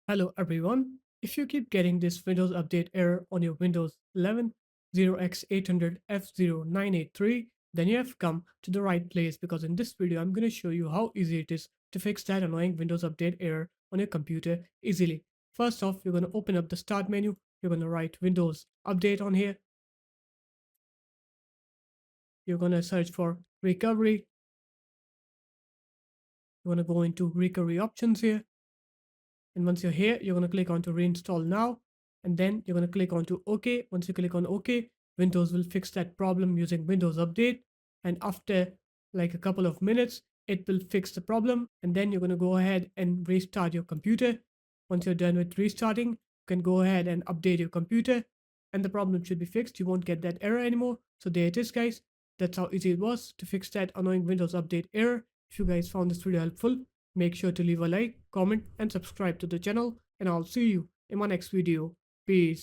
Hello everyone. If you keep getting this Windows Update error on your Windows 11 0x800f0983, then you have come to the right place because in this video I'm going to show you how easy it is to fix that annoying Windows Update error on your computer easily. First off, you're going to open up the Start menu. You're going to write Windows Update on here. You're going to search for Recovery. You're going to go into Recovery Options here. And once you're here, you're going to click on to reinstall now. And then you're going to click on to OK. Once you click on OK, Windows will fix that problem using Windows Update. And after like a couple of minutes, it will fix the problem. And then you're going to go ahead and restart your computer. Once you're done with restarting, you can go ahead and update your computer. And the problem should be fixed. You won't get that error anymore. So there it is, guys. That's how easy it was to fix that annoying Windows Update error. If you guys found this video helpful, make sure to leave a like, comment, and subscribe to the channel, and I'll see you in my next video. Peace.